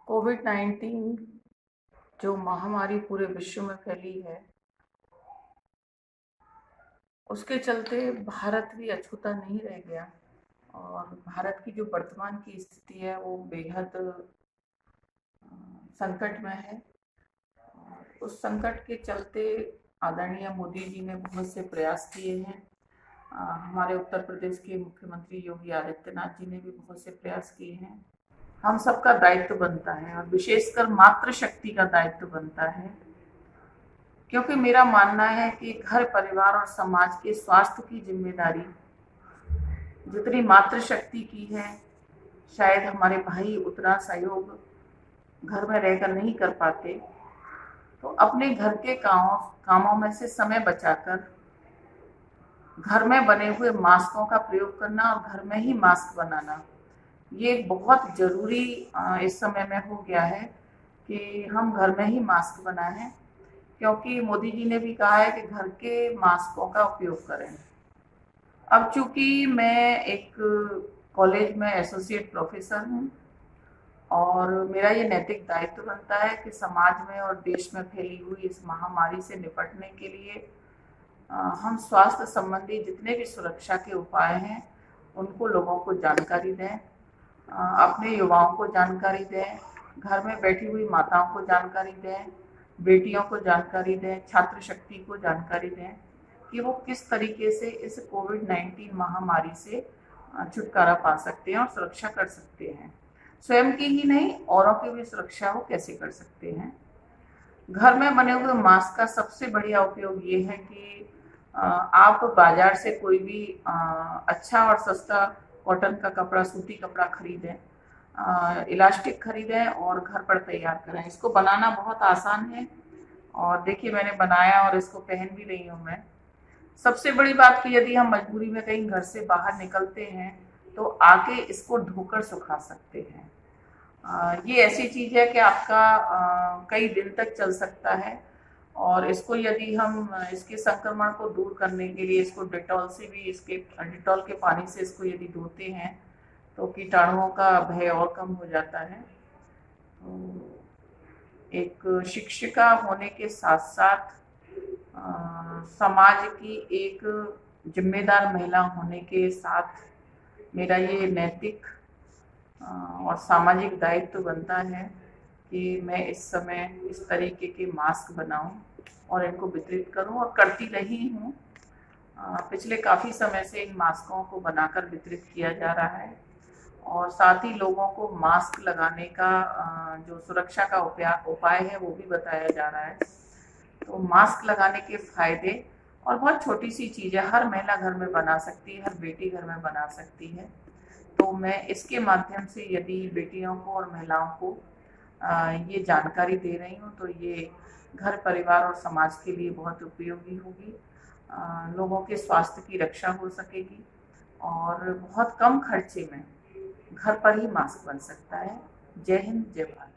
कोविड-19 जो महामारी पूरे विश्व में फैली है, उसके चलते भारत भी अछूता नहीं रह गया और भारत की जो वर्तमान की स्थिति है वो बेहद संकट में है। उस संकट के चलते आदरणीय मोदी जी ने बहुत से प्रयास किए हैं। हमारे उत्तर प्रदेश के मुख्यमंत्री योगी आदित्यनाथ जी ने भी बहुत से प्रयास किए हैं। हम सबका दायित्व बनता है और विशेषकर मातृशक्ति का दायित्व बनता है, क्योंकि मेरा मानना है कि घर परिवार और समाज के स्वास्थ्य की जिम्मेदारी जितनी मातृशक्ति की है, शायद हमारे भाई उतना सहयोग घर में रहकर नहीं कर पाते। तो अपने घर के कामों में से समय बचाकर घर में बने हुए मास्कों का प्रयोग करना और घर में ही मास्क बनाना, ये बहुत जरूरी इस समय में हो गया है कि हम घर में ही मास्क बनाएं, क्योंकि मोदी जी ने भी कहा है कि घर के मास्कों का उपयोग करें। अब चूंकि मैं एक कॉलेज में एसोसिएट प्रोफेसर हूँ और मेरा ये नैतिक दायित्व बनता है कि समाज में और देश में फैली हुई इस महामारी से निपटने के लिए हम स्वास्थ्य संबंधी जितने भी सुरक्षा के उपाय हैं उनको लोगों को जानकारी दें, अपने युवाओं को जानकारी दें, घर में बैठी हुई माताओं को जानकारी दें, बेटियों को जानकारी दें, छात्र शक्ति को जानकारी दें कि वो किस तरीके से इस कोविड-19 महामारी से छुटकारा पा सकते हैं और सुरक्षा कर सकते हैं। स्वयं की ही नहीं, औरों की भी सुरक्षा वो कैसे कर सकते हैं। घर में बने हुए मास्क का सबसे बढ़िया उपयोग ये है कि आप बाजार से कोई भी अच्छा और सस्ता कॉटन का कपड़ा, सूती कपड़ा खरीदें, इलास्टिक खरीदें और घर पर तैयार करें। इसको बनाना बहुत आसान है और देखिए मैंने बनाया और इसको पहन भी रही हूँ मैं। सबसे बड़ी बात कि यदि हम मजबूरी में कहीं घर से बाहर निकलते हैं तो आके इसको धोकर सुखा सकते हैं। ये ऐसी चीज़ है कि आपका कई दिन तक चल सकता है और इसको यदि हम इसके संक्रमण को दूर करने के लिए इसको डेटॉल से भी, इसके डेटॉल के पानी से इसको यदि धोते हैं तो कीटाणुओं का भय और कम हो जाता है। तो एक शिक्षिका होने के साथ साथ समाज की एक जिम्मेदार महिला होने के साथ मेरा ये नैतिक और सामाजिक दायित्व बनता है कि मैं इस समय इस तरीके के मास्क बनाऊं और इनको वितरित करूं और करती रही हूं। पिछले काफ़ी समय से इन मास्कों को बनाकर वितरित किया जा रहा है और साथ ही लोगों को मास्क लगाने का जो सुरक्षा का उपाय है वो भी बताया जा रहा है। तो मास्क लगाने के फायदे, और बहुत छोटी सी चीज़ है, हर महिला घर में बना सकती है, हर बेटी घर में बना सकती है। तो मैं इसके माध्यम से यदि बेटियों को और महिलाओं को ये जानकारी दे रही हूँ तो ये घर परिवार और समाज के लिए बहुत उपयोगी होगी। लोगों के स्वास्थ्य की रक्षा हो सकेगी और बहुत कम खर्चे में घर पर ही मास्क बन सकता है। जय हिंद, जय भारत।